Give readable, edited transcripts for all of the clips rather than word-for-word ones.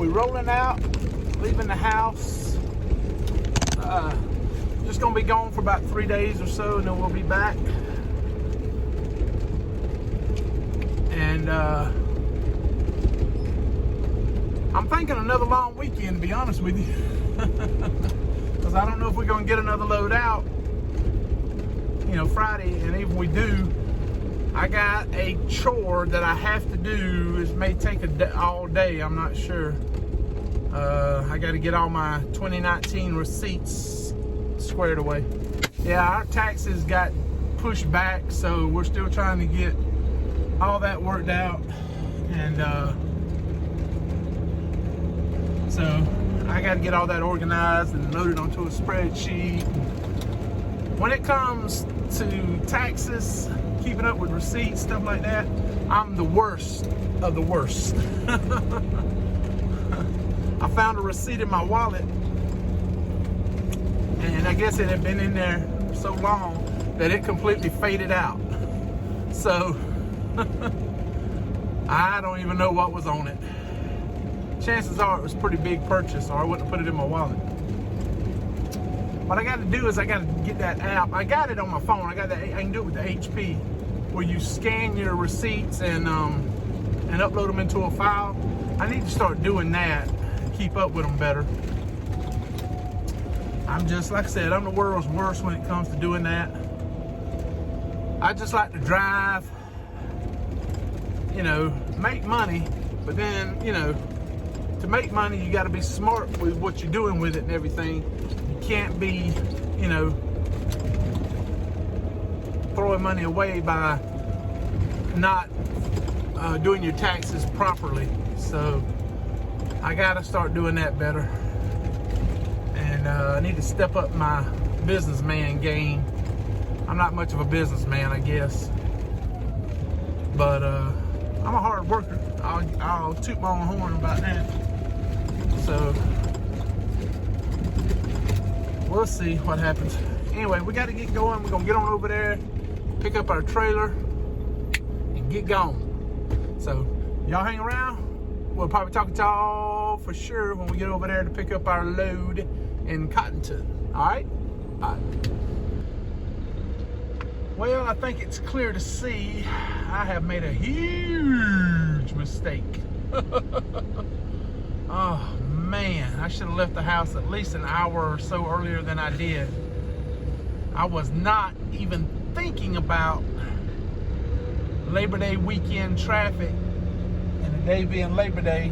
we rolling out, leaving the house. Just gonna be gone for about 3 days or so, and then we'll be back. And I'm thinking another long weekend, to be honest with you. Because I don't know if we're gonna get another load out, you know, Friday. And even if we do, I got a chore that I have to do. It may take all day, I'm not sure. I got to get all my 2019 receipts squared away. Yeah, our taxes got pushed back, so we're still trying to get all that worked out. And so I got to get all that organized and loaded onto a spreadsheet. When it comes to taxes, keeping up with receipts, stuff like that, I'm the worst of the worst. I found a receipt in my wallet, and I guess it had been in there so long that it completely faded out. So I don't even know what was on it. Chances are it was a pretty big purchase, or I wouldn't have put it in my wallet. What I got to do is I got to get that app. I got it on my phone. I can do it with the HP, where you scan your receipts and upload them into a file. I need to start doing that and keep up with them better. I'm just, like I said, I'm the world's worst when it comes to doing that. I just like to drive, you know, make money, but then, you know, to make money, you got to be smart with what you're doing with it and everything. You can't be, you know, throwing money away by not doing your taxes properly. So I got to start doing that better. And I need to step up my businessman game. I'm not much of a businessman, I guess. But I'm a hard worker. I'll toot my own horn about that. So we'll see what happens. Anyway, we got to get going. We're gonna get on over there, pick up our trailer, and get gone. So y'all hang around. We'll probably talk to y'all for sure when we get over there to pick up our load in Cottonton. All right? Bye. Well, I think it's clear to see I have made a huge mistake. Oh man, I should have left the house at least an hour or so earlier than I did. I was not even thinking about Labor Day weekend traffic and the day being Labor Day.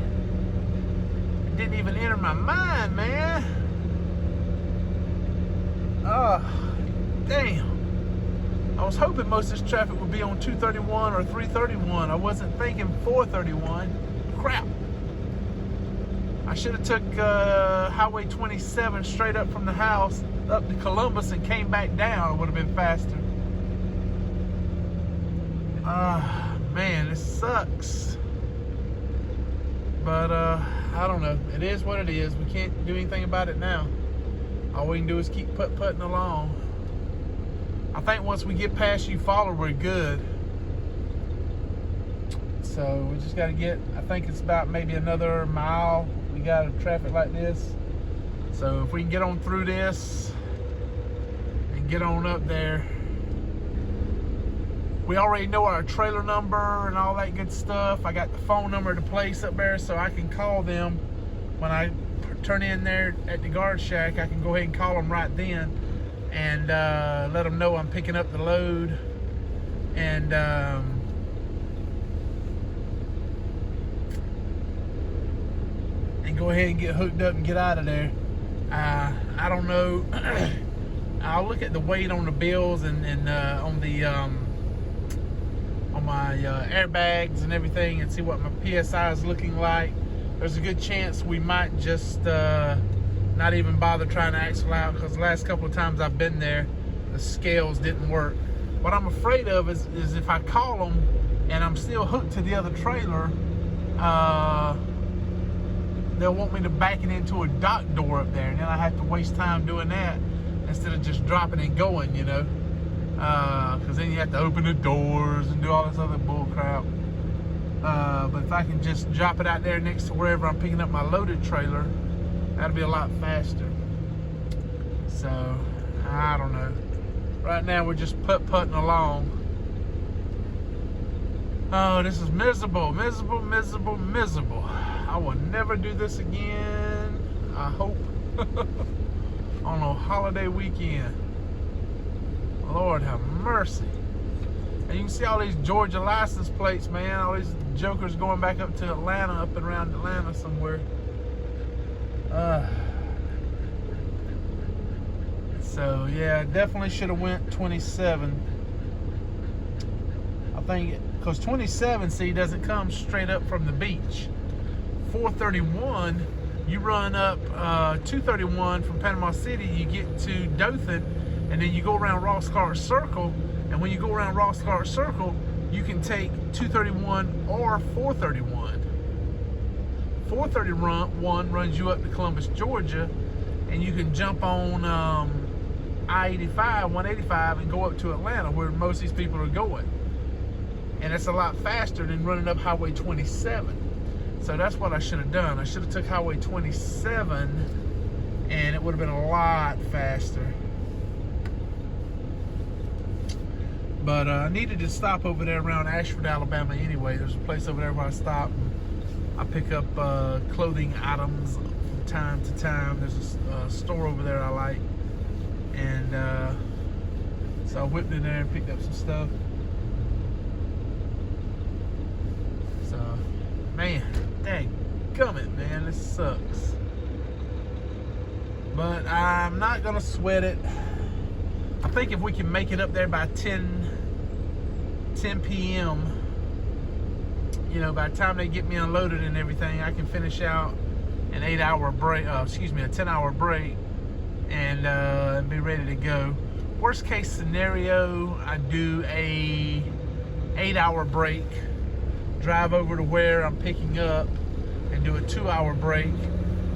It didn't even enter my mind, man. Oh, damn. I was hoping most of this traffic would be on 231 or 331. I wasn't thinking 431. Crap. I should have took Highway 27 straight up from the house up to Columbus and came back down. It would have been faster. Man, it sucks. But I don't know. It is what it is. We can't do anything about it now. All we can do is keep putting along. I think once we get past Eufaula, we're good. So we just got to get, I think it's about maybe another mile we got of traffic like this. So if we can get on through this and get on up there. We already know our trailer number and all that good stuff. I got the phone number of the place up there, so I can call them when I turn in there at the guard shack. I can go ahead and call them right then and let them know I'm picking up the load, and go ahead and get hooked up and get out of there. I don't know. I'll look at the weight on the bills and on my airbags and everything and see what my PSI is looking like. There's a good chance we might just not even bother trying to axle out, because the last couple of times I've been there, the scales didn't work. What I'm afraid of is if I call them and I'm still hooked to the other trailer, they'll want me to back it into a dock door up there, and then I have to waste time doing that instead of just dropping and going, you know, because then you have to open the doors and do all this other bull crap. But if I can just drop it out there next to wherever I'm picking up my loaded trailer, that'll be a lot faster. So, I don't know. Right now we're just putting along. Oh, this is miserable, miserable, miserable, miserable. I will never do this again, I hope, on a holiday weekend. Lord have mercy. And you can see all these Georgia license plates, man. All these jokers going back up to Atlanta, up and around Atlanta somewhere. So yeah, definitely should have went 27. I think, because 27, see, doesn't come straight up from the beach. 431, you run up 231 from Panama City, you get to Dothan, and then you go around Ross Clark Circle. And when you go around Ross Clark Circle, you can take 231 or 431. 431 runs you up to Columbus, Georgia, and you can jump on I-85, 185, and go up to Atlanta, where most of these people are going. And it's a lot faster than running up Highway 27. So that's what I should have done. I should have took Highway 27, and it would have been a lot faster. But I needed to stop over there around Ashford, Alabama anyway. There's a place over there where I stop. I pick up clothing items from time to time. There's a store over there I like. And so I whipped in there and picked up some stuff. So, man, dadgummit, man, this sucks. But I'm not gonna sweat it. I think if we can make it up there by 10 p.m., you know, by the time they get me unloaded and everything, I can finish out an 8-hour break, a 10-hour break, and be ready to go. Worst case scenario, I do a 8-hour break, drive over to where I'm picking up, and do a 2-hour break,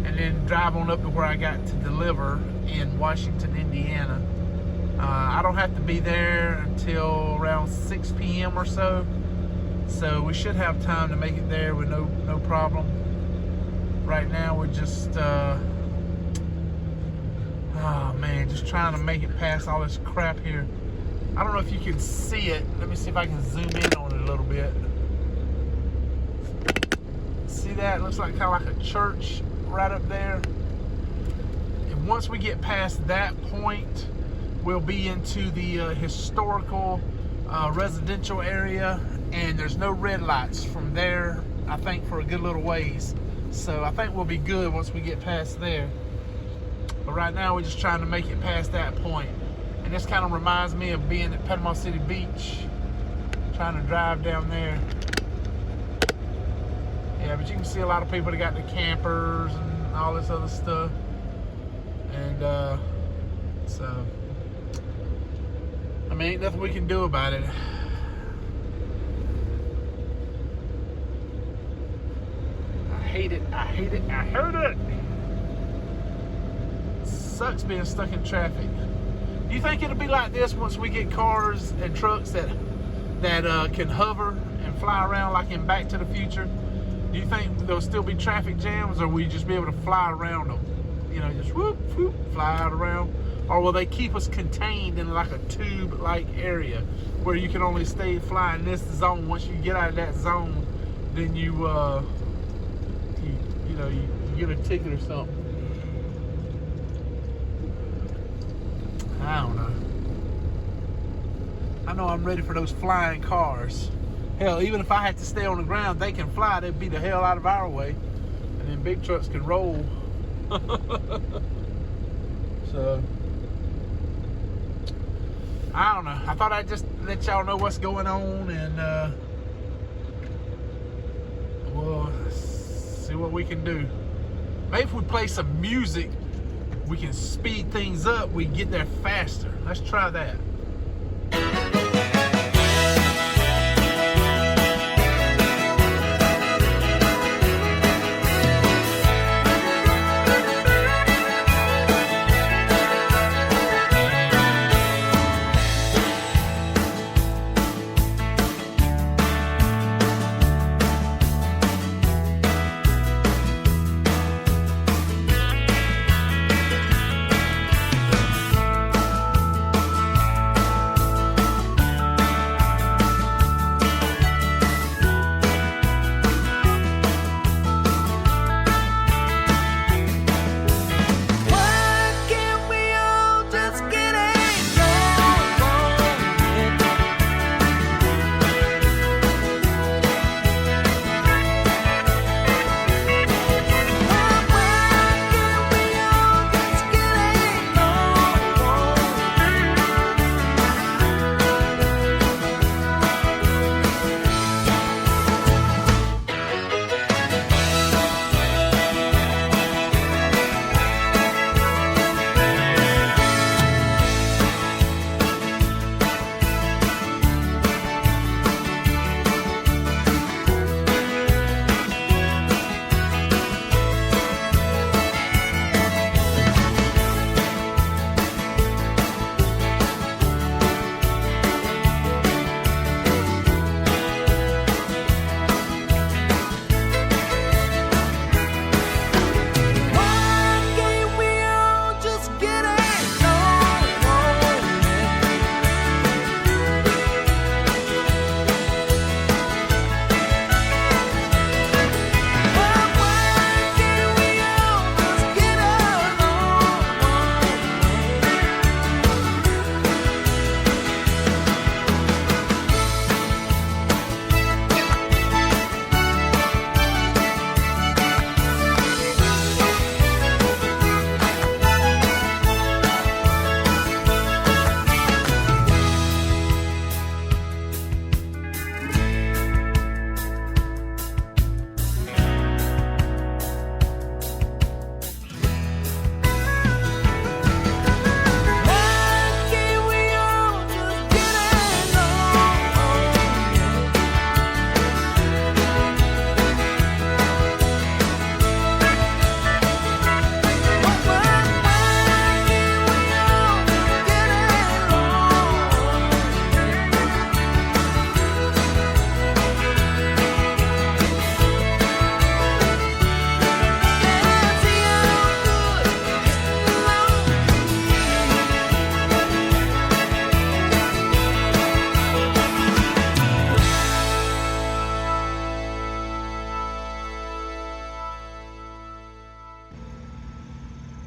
and then drive on up to where I got to deliver in Washington, Indiana. I don't have to be there until around 6 p.m. or so we should have time to make it there with no problem. Right now we're just oh man, just trying to make it past all this crap here. I don't know if you can see it. Let me see if I can zoom in on it a little bit. See that? It looks like kind of like a church right up there. And once we get past that point, we'll be into the historical residential area, and there's no red lights from there, I think, for a good little ways. So I think we'll be good once we get past there. But right now we're just trying to make it past that point. And this kind of reminds me of being at Panama City Beach, trying to drive down there. Yeah, but you can see a lot of people that got the campers and all this other stuff. And so, I mean, ain't nothing we can do about it. I hate it, I hate it, I hate it. Sucks being stuck in traffic. Do you think it'll be like this once we get cars and trucks that can hover and fly around like in Back to the Future? Do you think there'll still be traffic jams, or will you just be able to fly around them? You know, just whoop, whoop, fly out around? Or will they keep us contained in like a tube-like area where you can only stay flying this zone? Once you get out of that zone, then you get a ticket or something. I don't know. I know I'm ready for those flying cars. Hell, even if I had to stay on the ground, they can fly. They'd beat the hell out of our way. And then big trucks can roll. So, I don't know. I thought I'd just let y'all know what's going on, and we'll see what we can do. Maybe if we play some music, we can speed things up. We get there faster. Let's try that.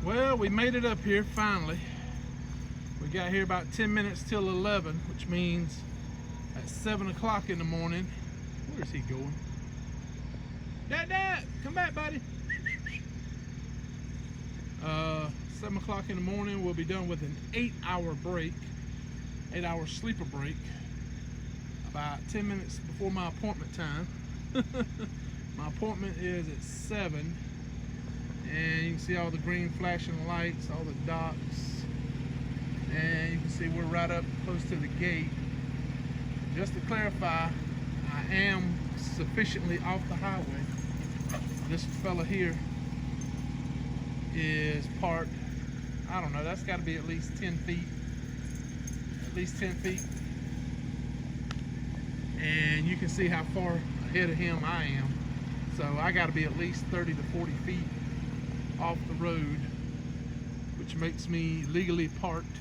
Well, we made it up here finally. We got here about 10 minutes till 11, which means at 7 o'clock in the morning. Where's he going? Dad, come back, buddy. 7 o'clock in the morning, we'll be done with an 8-hour break, 8-hour sleeper break, about 10 minutes before my appointment time. My appointment is at 7, and you can see all the green flashing lights, all the docks, and you can see we're right up close to the gate. Just to clarify, I am sufficiently off the highway. This fella here is parked, I don't know, that's got to be at least 10 feet. At least 10 feet. And you can see how far ahead of him I am. So I got to be at least 30 to 40 feet off the road, which makes me legally parked.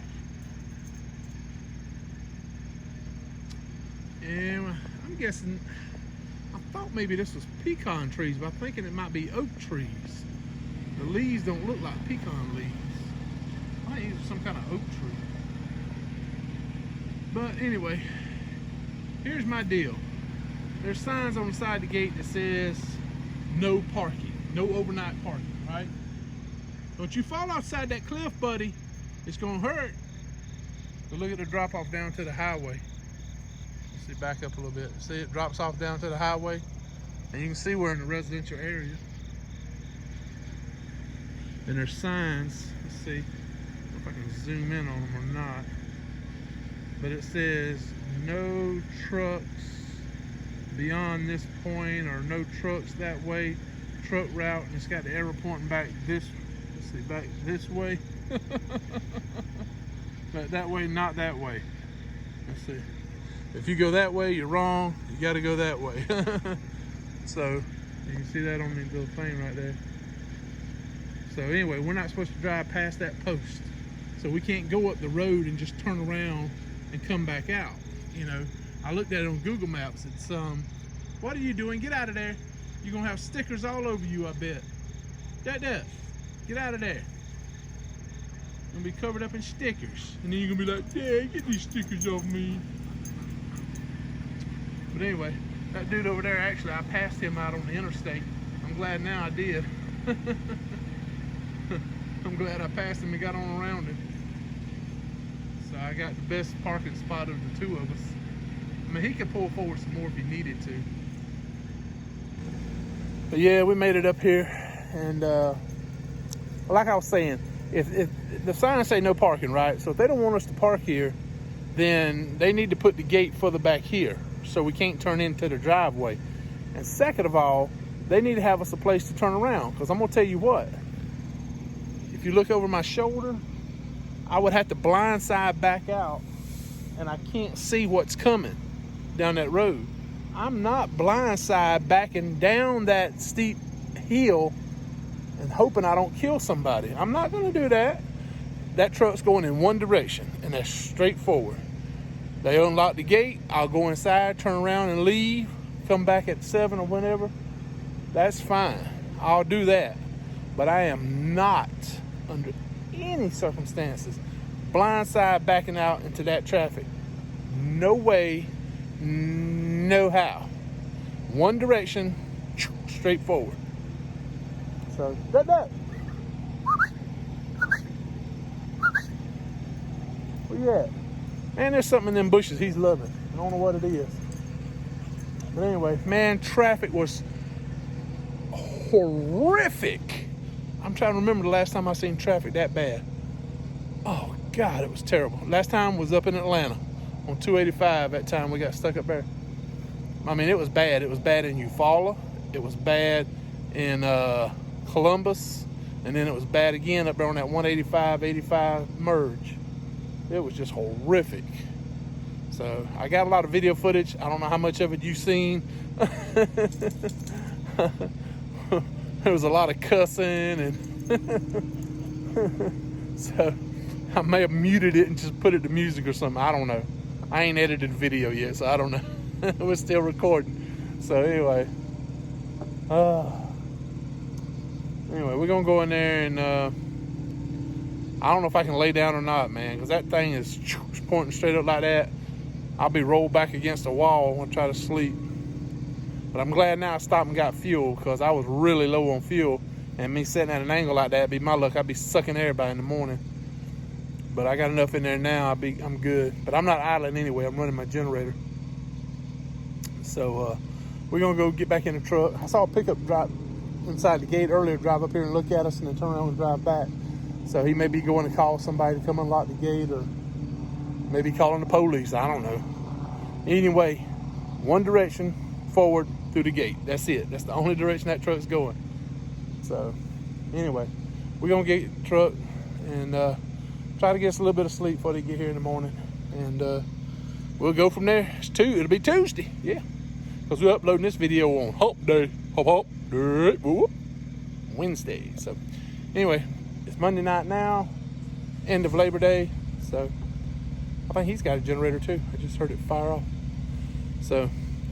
And I'm guessing, I thought maybe this was pecan trees, but I'm thinking it might be oak trees. The leaves don't look like pecan leaves. I think it's some kind of oak tree. But anyway, here's my deal. There's signs on the side of the gate that says no parking, no overnight parking, right? Don't you fall outside that cliff, buddy. It's gonna hurt. But look at the drop off down to the highway. Let's see, back up a little bit. See, it drops off down to the highway. And you can see we're in the residential area. And there's signs. Let's see if I can zoom in on them or not. But it says no trucks beyond this point, or no trucks that way, truck route, and it's got the arrow pointing back this, let's see, back this way. But that way, not that way. Let's see. If you go that way, you're wrong. You got to go that way. So you can see that on the little thing right there. So anyway, we're not supposed to drive past that post. So we can't go up the road and just turn around and come back out. You know, I looked at it on Google Maps. It's what are you doing? Get out of there. You're gonna have stickers all over you, I bet. That, get out of there. You're gonna be covered up in stickers. And then you're gonna be like, Dad, get these stickers off me. But anyway, that dude over there, actually, I passed him out on the interstate. I'm glad now I did. I'm glad I passed him and got on around him. So I got the best parking spot of the two of us. I mean, he could pull forward some more if he needed to. But yeah, we made it up here. And like I was saying, if the signs say no parking, right? So if they don't want us to park here, then they need to put the gate further back here so we can't turn into the driveway. And second of all, they need to have us a place to turn around, because I'm gonna tell you what, if you look over my shoulder, I would have to blindside back out, and I can't see what's coming down that road. I'm not blindside backing down that steep hill and hoping I don't kill somebody. I'm not gonna do that. That truck's going in one direction, and that's straight forward. They unlock the gate, I'll go inside, turn around and leave, come back at 7 or whenever. That's fine, I'll do that. But I am not, under any circumstances, blindside backing out into that traffic. No way, no how. One direction, straight forward. So, that. Where you at? Man, there's something in them bushes he's loving. I don't know what it is. But anyway, man, traffic was horrific. I'm trying to remember the last time I seen traffic that bad. Oh, God, it was terrible. Last time was up in Atlanta on 285. That time we got stuck up there. I mean, it was bad. It was bad in Eufaula. It was bad in Columbus. And then it was bad again up there on that 185-85 merge. It was just horrific. So I got a lot of video footage. I don't know how much of it you've seen. There was a lot of cussing, and so I may have muted it and just put it to music or something. I don't know. I ain't edited the video yet, so I don't know. We're still recording. So anyway, we're gonna go in there and I don't know if I can lay down or not, man, because that thing is pointing straight up like that. I'll be rolled back against the wall when I try to sleep. But I'm glad now I stopped and got fuel, because I was really low on fuel. And me sitting at an angle like that, be my luck. I'd be sucking air by in the morning. But I got enough in there now. I'm good. But I'm not idling anyway. I'm running my generator. So we're gonna go get back in the truck. I saw a pickup drive inside the gate earlier, drive up here and look at us, and then turn around and drive back. So he may be going to call somebody to come unlock the gate, or maybe calling the police. I don't know. Anyway, one direction forward through the gate. That's it. That's the only direction that truck's going. So anyway, we're gonna get the truck and try to get us a little bit of sleep before they get here in the morning, and we'll go from there. It'll be Tuesday, yeah, because we're uploading this video on Hump Day, Wednesday. So anyway, it's Monday night now, end of Labor Day. So I think he's got a generator too. I just heard it fire off. So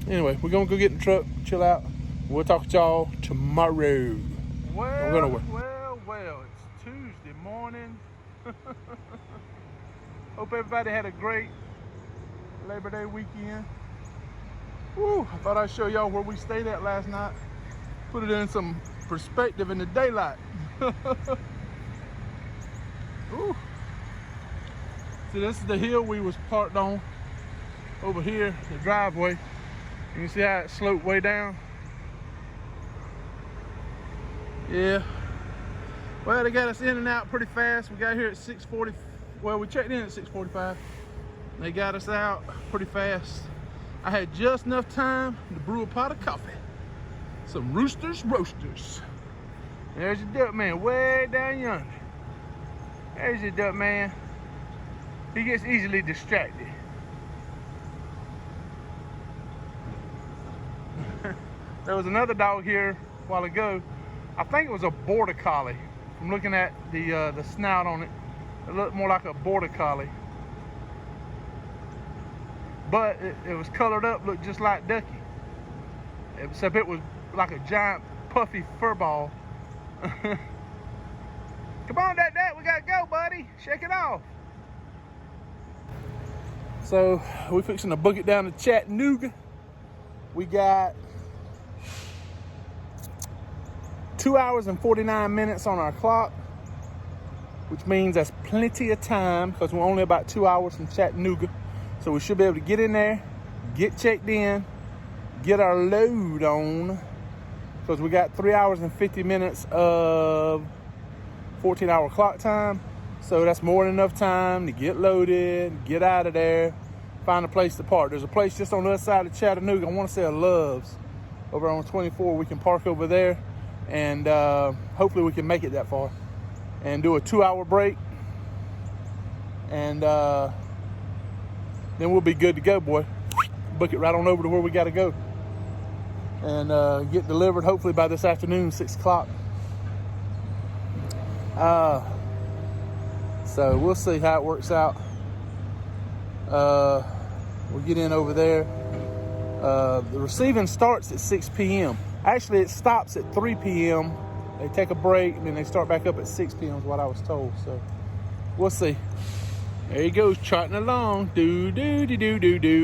anyway, we're gonna go get in the truck, chill out. We'll talk to y'all tomorrow. Well, it's Tuesday morning. Hope everybody had a great Labor Day weekend. Woo, I thought I'd show y'all where we stayed at last night. Put it in some perspective in the daylight. Ooh. See, this is the hill we was parked on over here, the driveway. You can see how it sloped way down. Yeah. Well, they got us in and out pretty fast. We got here at 6:40. Well, we checked in at 6:45. They got us out pretty fast. I had just enough time to brew a pot of coffee. Some Roosters Roasters. There's your duck man way down yonder. There's your duck man. He gets easily distracted. There was another dog here a while ago. I think it was a border collie. I'm looking at the snout on it. It looked more like a border collie. But it was colored up, looked just like Ducky. Except it was like a giant puffy fur ball. Come on, Dad, we gotta go, buddy. Shake it off. So we're fixing to book it down to Chattanooga. We got 2 hours and 49 minutes on our clock, which means that's plenty of time because we're only about 2 hours from Chattanooga. So we should be able to get in there, get checked in, get our load on, because we got 3 hours and 50 minutes of 14-hour clock time. So that's more than enough time to get loaded, get out of there, find a place to park. There's a place just on the other side of Chattanooga. I want to say Love's over on 24. We can park over there, and hopefully we can make it that far and do a 2-hour break, and then we'll be good to go, boy. Book it right on over to where we got to go and get delivered hopefully by this afternoon, 6 o'clock. So we'll see how it works out. We'll get in over there. The receiving starts at 6 p.m. Actually, it stops at 3 p.m. They take a break, and then they start back up at 6 p.m. is what I was told. So we'll see. There he goes, trotting along. Do.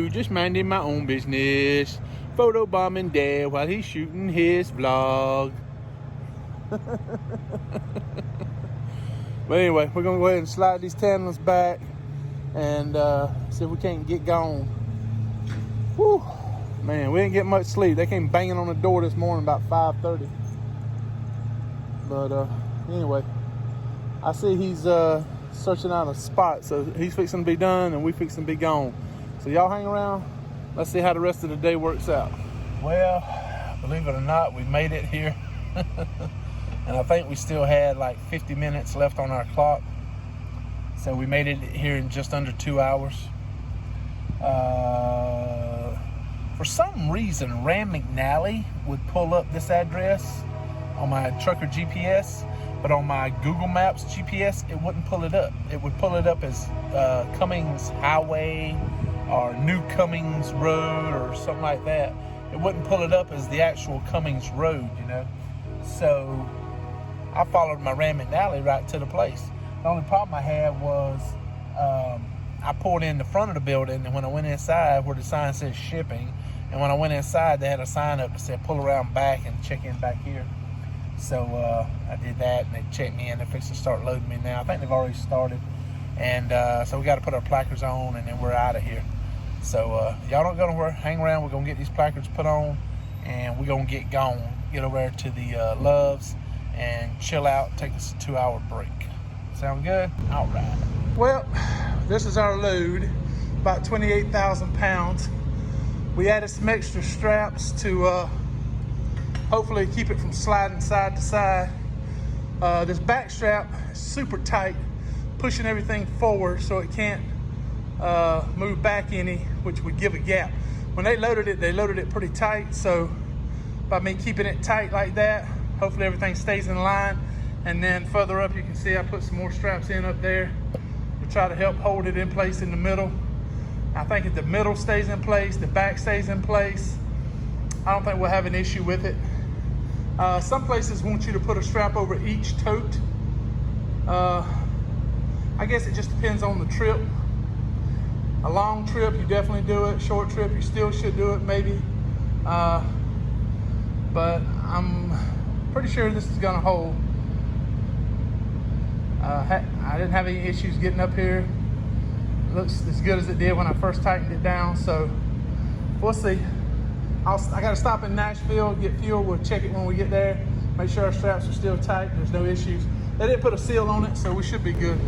Just minding my own business. Photo bombing Dad while he's shooting his vlog. But anyway, we're going to go ahead and slide these tandons back and see if we can't get gone. Whew. Man, we didn't get much sleep. They came banging on the door this morning about 5:30. But anyway, I see he's searching out a spot. So he's fixing to be done and we fixing to be gone. So y'all hang around. Let's see how the rest of the day works out. Well, believe it or not, we made it here. And I think we still had like 50 minutes left on our clock. So we made it here in just under 2 hours. For some reason, Rand McNally would pull up this address on my trucker GPS, but on my Google Maps GPS, it wouldn't pull it up. It would pull it up as Cummings Highway or New Cummings Road or something like that. It wouldn't pull it up as the actual Cummings Road, you know. So I followed my Rand McNally right to the place. The only problem I had was I pulled in the front of the building, and when I went inside where the sign says shipping, and when I went inside, they had a sign up that said pull around back and check in back here. So I did that, and they checked me in. They're fixing to start loading me now. I think they've already started. And so we got to put our placards on, and then we're out of here. So y'all don't go nowhere. Hang around. We're going to get these placards put on, and we're going to get gone. Get over there to the Loves and chill out. Take us a 2-hour break. Sound good? All right. Well, this is our load. About 28,000 pounds. We added some extra straps to hopefully keep it from sliding side to side. This back strap is super tight, pushing everything forward so it can't move back any, which would give a gap. When they loaded it pretty tight, so by me keeping it tight like that, hopefully everything stays in line. And then further up, you can see I put some more straps in up there to try to help hold it in place in the middle. I think if the middle stays in place, the back stays in place, I don't think we'll have an issue with it. Some places want you to put a strap over each tote. I guess it just depends on the trip. A long trip, you definitely do it. Short trip, you still should do it, maybe. But I'm pretty sure this is gonna hold. I didn't have any issues getting up here. It looks as good as it did when I first tightened it down, so we'll see. I gotta stop in Nashville, get fuel. We'll check it when we get there. Make sure our straps are still tight, there's no issues. They didn't put a seal on it, so we should be good.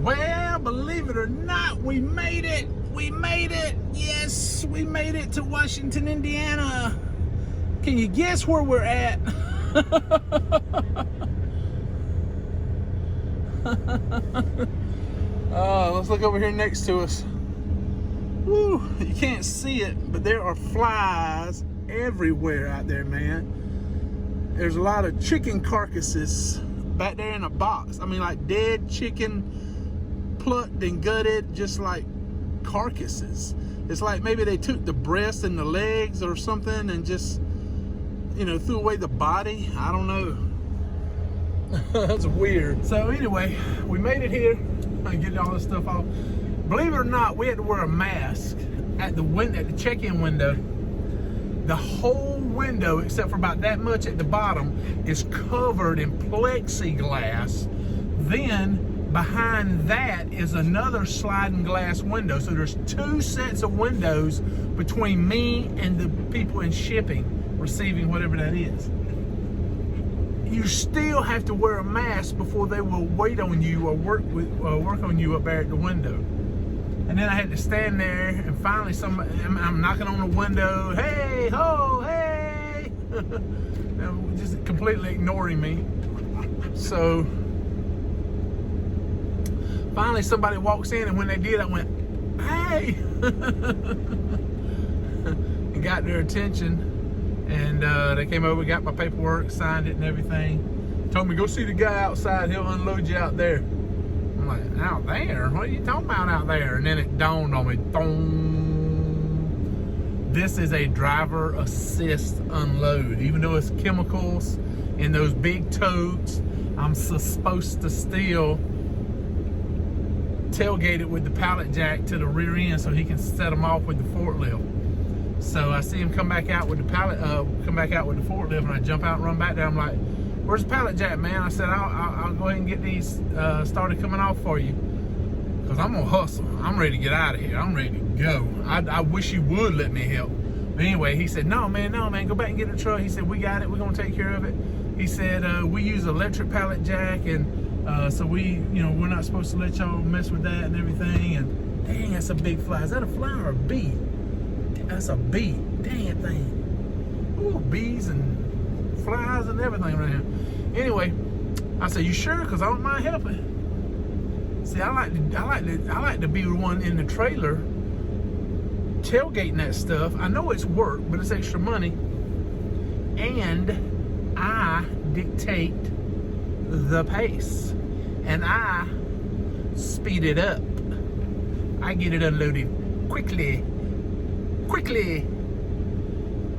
Well, believe it or not, we made it. We made it. Yes, we made it to Washington, Indiana. Can you guess where we're at? Let's look over here next to us. Woo, you can't see it, but there are flies everywhere out there, man. There's a lot of chicken carcasses back there in a box. I mean, like dead chicken, plucked and gutted, just like carcasses. It's like maybe they took the breast and the legs or something and just, you know, threw away the body. I don't know. That's weird. So anyway, we made it here. I get all this stuff off. Believe it or not, we had to wear a mask at the check-in window. The whole window, except for about that much at the bottom, is covered in plexiglass. Then behind that is another sliding glass window. So there's 2 sets of windows between me and the people in shipping, receiving whatever that is. You still have to wear a mask before they will wait on you or work on you up there at the window. And then I had to stand there, and finally I'm knocking on the window, hey, ho, hey, just completely ignoring me. So finally somebody walks in, and when they did, I went, hey, and got their attention. And they came over, got my paperwork, signed it and everything. Told me, go see the guy outside, he'll unload you out there. I'm like, out there? What are you talking about out there? And then it dawned on me, thong. This is a driver assist unload. Even though it's chemicals in those big totes, I'm supposed to still tailgate it with the pallet jack to the rear end so he can set them off with the forklift. So I see him come back out with the forklift, and I jump out and run back there. I'm like, where's the pallet jack, man? I said, I'll go ahead and get these started coming off for you. Because I'm going to hustle. I'm ready to get out of here. I'm ready to go. I wish you would let me help. But anyway, he said, no, man, go back and get the truck. He said, we got it. We're going to take care of it. He said, we use electric pallet jack, and so we're not supposed to let y'all mess with that and everything. And dang, that's a big fly. Is that a fly or a bee? That's a bee. Dang it thing. Ooh, bees and flies and everything right here. Anyway, I said, you sure? Because I don't mind helping. See, I like to be the one in the trailer tailgating that stuff. I know it's work, but it's extra money. And I dictate the pace. And I speed it up. I get it unloaded quickly.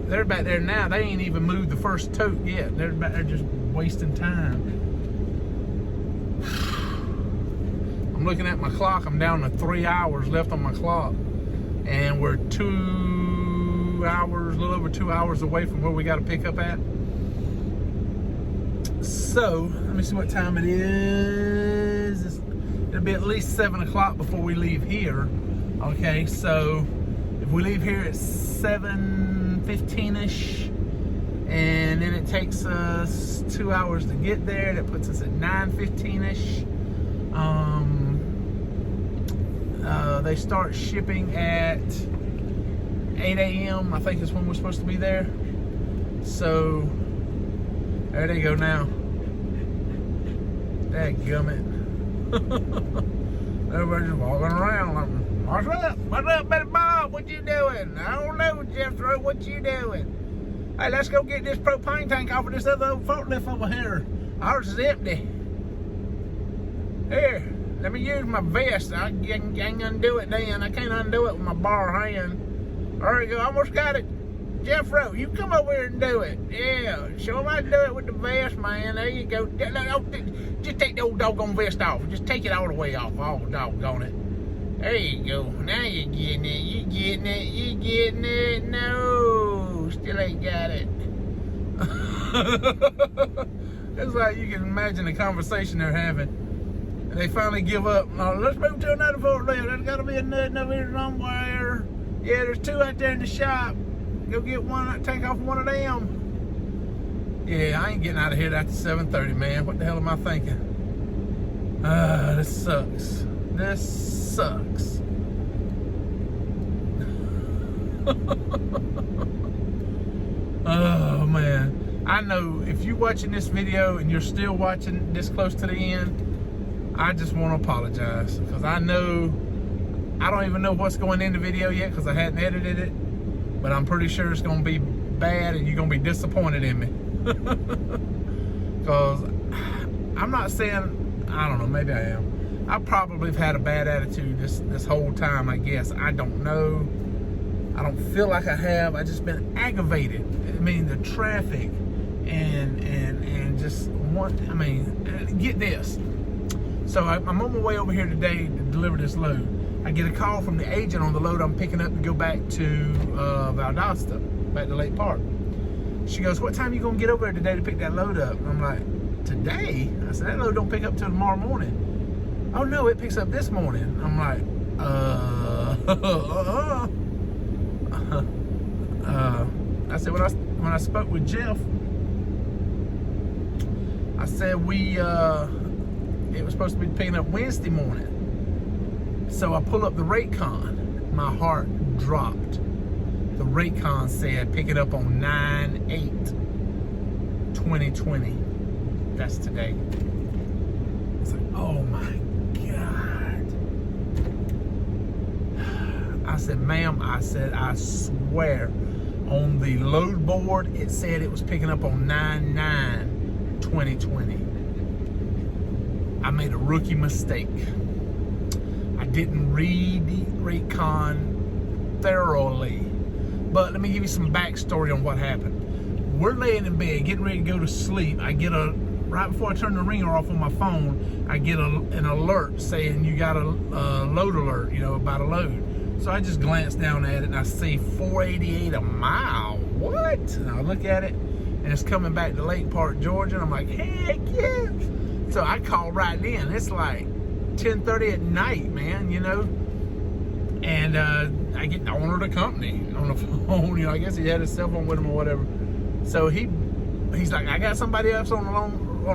They're back there now. They ain't even moved the first tote yet. They're back there just wasting time. I'm looking at my clock. I'm down to 3 hours left on my clock. And we're 2 hours, a little over 2 hours away from where we got to pick up at. So, let me see what time it is. It'll be at least 7 o'clock before we leave here. Okay, so if we leave here at 7:15-ish, and then it takes us 2 hours to get there, that puts us at 9:15-ish. They start shipping at 8 a.m. I think is when we're supposed to be there. So, there they go now. Dadgummit. Everybody's just walking around like, what's up? What's up, Betty Bob? What you doing? I don't know, Jethro. What you doing? Hey, let's go get this propane tank off of this other old forklift over here. Ours is empty. Here, let me use my vest. I can't undo it then. I can't undo it with my bar hand. There you go. Almost got it. Jethro, you come over here and do it. Yeah, show him how to do it with the vest, man. There you go. Just take the old doggone vest off. Just take it all the way off. Oh, doggone it. There you go. Now you're getting it. You getting it. You getting it. No, still ain't got it. It's like you can imagine the conversation they're having. And they finally give up. Oh, let's move to another forklift. There's got to be a nut over here somewhere. Yeah, there's 2 out there in the shop. Go get one, take off one of them. Yeah, I ain't getting out of here after 7:30, man. What the hell am I thinking? This sucks. This sucks. Oh, man. I know if you're watching this video and you're still watching this close to the end, I just want to apologize. Because I know, I don't even know what's going in the video yet because I hadn't edited it. But I'm pretty sure it's going to be bad and you're going to be disappointed in me. Because I'm not saying, I don't know, maybe I am. I probably have had a bad attitude this whole time, I guess. I don't know. I don't feel like I have. I've just been aggravated. I mean, the traffic and just get this. So I'm on my way over here today to deliver this load. I get a call from the agent on the load I'm picking up to go back to Valdosta, back to Lake Park. She goes, what time you gonna get over there today to pick that load up? And I'm like, today? I said, that load don't pick up till tomorrow morning. Oh no, it picks up this morning. I'm like, I said, when I spoke with Jeff, I said it was supposed to be picking up Wednesday morning. So I pull up the Raycon. My heart dropped. The Raycon said pick it up on 9/8/2020. That's today. It's like, oh my God. I said, ma'am, I swear on the load board, it said it was picking up on 9/9/2020. I made a rookie mistake. I didn't read the Raycon thoroughly. But let me give you some backstory on what happened. We're laying in bed, getting ready to go to sleep. I get right before I turn the ringer off on my phone, I get an alert saying you got a load alert, about a load. So I just glance down at it and I see 488 a mile. What? And I look at it and it's coming back to Lake Park, Georgia. And I'm like, heck yeah. So I call right in. It's like 10:30 at night, man, and I get the owner of the company on the phone. I guess he had his cell phone with him or whatever. So he's like, I got somebody else on the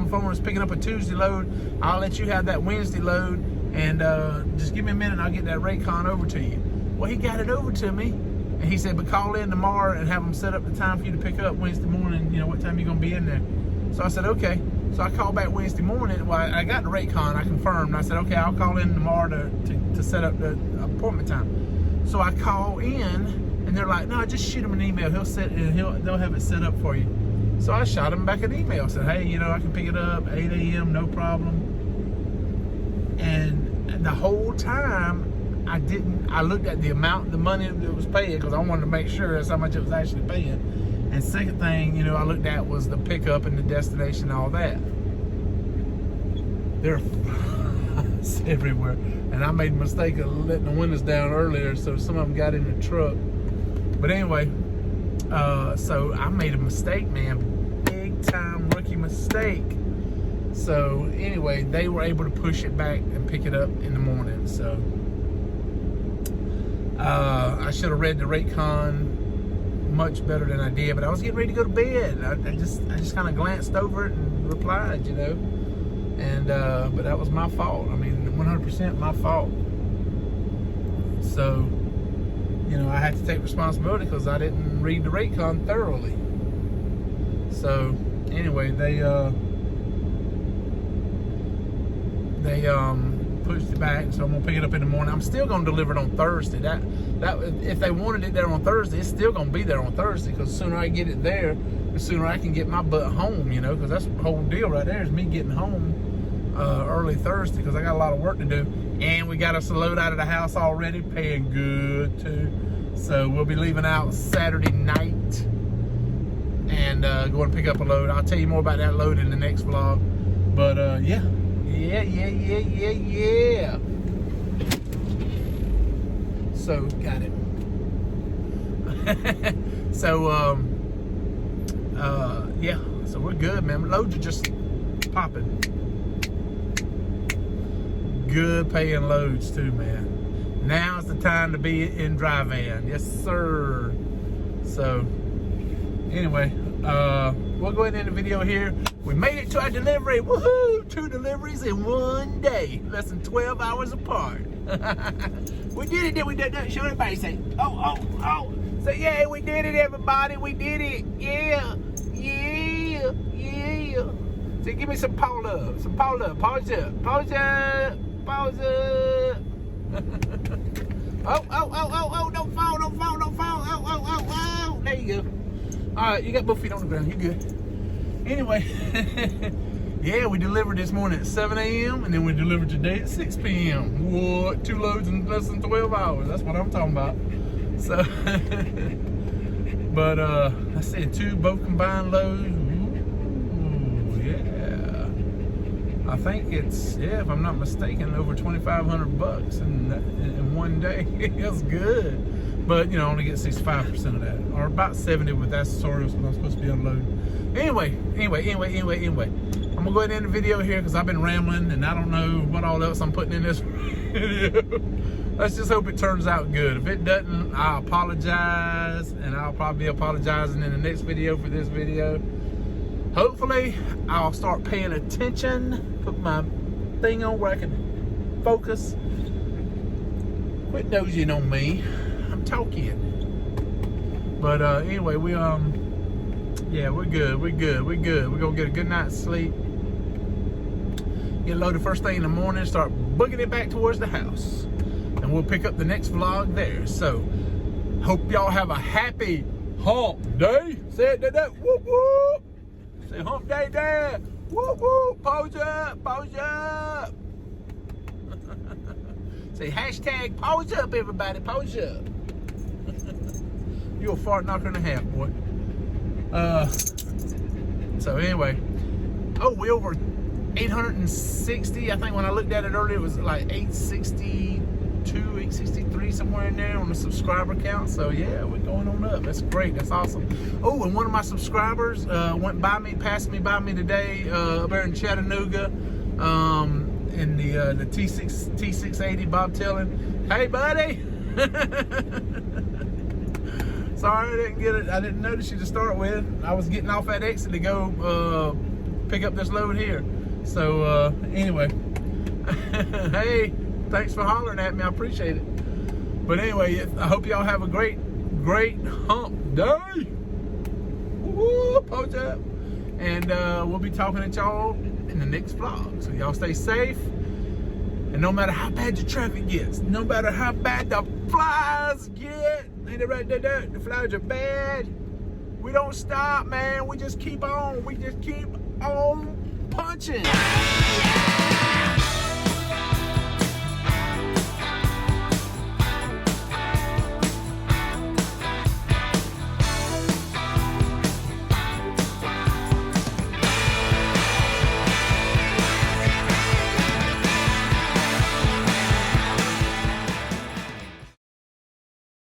phone that's picking up a Tuesday load. I'll let you have that Wednesday load, and just give me a minute and I'll get that Raycon over to you. Well, he got it over to me, and he said, but call in tomorrow and have them set up the time for you to pick up Wednesday morning, what time you're going to be in there. So I said, okay. So I called back Wednesday morning. Well, I got the Raycon, I confirmed. I said, okay, I'll call in tomorrow to set up the appointment time. So I call in, and they're like, no, just shoot him an email. They'll have it set up for you. So I shot him back an email. I said, hey, I can pick it up 8 a.m., no problem. And the whole time, I looked at the amount, the money that was paid, because I wanted to make sure that's how much it was actually paying. And second thing, I looked at was the pickup and the destination and all that. ice everywhere. And I made a mistake of letting the windows down earlier, so some of them got in the truck. But anyway, so I made a mistake, man. Big time rookie mistake. So anyway, they were able to push it back and pick it up in the morning. So I should have read the rate con much better than I did, but I was getting ready to go to bed. I just kind of glanced over it and replied, you know. And but that was my fault. I mean, 100% my fault. So, you know, I had to take responsibility because I didn't read the rate con thoroughly. So anyway, they pushed it back, so I'm gonna pick it up in the morning. I'm still gonna deliver it on Thursday. That if they wanted it there on Thursday, it's still gonna be there on Thursday, because the sooner I get it there, the sooner I can get my butt home, you know, because that's the whole deal right there, is me getting home early Thursday, because I got a lot of work to do. And we got us a load out of the house already, paying good too. So we'll be leaving out Saturday night and going to pick up a load. I'll tell you more about that load in the next vlog. But yeah. So got it. So yeah, so we're good, man. Loads are just popping. Good paying loads too, man. Now's the time to be in dry van. Yes, sir. So anyway, we'll go ahead and end the video here. We made it to our delivery. Woohoo! 2 deliveries in one day, less than 12 hours apart. We did it, did we? Show everybody, say, oh. So yeah, we did it, everybody. We did it. Yeah. So give me some paw love. Some paw love. Pause up. Oh, don't fall. Oh. There you go. All right, you got both feet on the ground. You good. Anyway, yeah, we delivered this morning at 7 a.m. and then we delivered today at 6 p.m. What? 2 loads in less than 12 hours. That's what I'm talking about. So, but I said 2 both combined loads. Ooh, yeah. I think it's, yeah, if I'm not mistaken, over $2,500 in one day. It's good. But, you know, only get 65% of that, or about 70, but that's sort of what I'm supposed to be unloading. Anyway, I'm gonna go ahead and end the video here because I've been rambling and I don't know what all else I'm putting in this video. Let's just hope it turns out good. If it doesn't, I apologize, and I'll probably be apologizing in the next video for this video. Hopefully, I'll start paying attention, put my thing on where I can focus. Quit dozing on me. I'm talking. But anyway, yeah, we're good. We're gonna get a good night's sleep. Get loaded first thing in the morning, start booking it back towards the house. And we'll pick up the next vlog there. So, hope y'all have a happy hump day. Say it, that, whoop, whoop. Say hump day, Dad. Whoop, whoop, pause up. Say hashtag pause up, everybody, pause up. You a fart knocker and a half, boy. So anyway, we over 860. I think when I looked at it earlier, it was like 862, 863, somewhere in there on the subscriber count. So yeah, we're going on up. That's great. That's awesome. Oh, and one of my subscribers passed me by today up there in Chattanooga, in the T680 bobtailing. Hey, buddy. Sorry, I didn't get it. I didn't notice you to start with. I was getting off that exit to go pick up this load here. So anyway, hey, thanks for hollering at me. I appreciate it. But anyway, I hope y'all have a great hump day. Woo, poach up. And we'll be talking to y'all in the next vlog. So y'all stay safe. And no matter how bad the traffic gets, no matter how bad the flies get, ain't it right there? The flies are bad. We don't stop, man. We just keep on. We just keep on punching.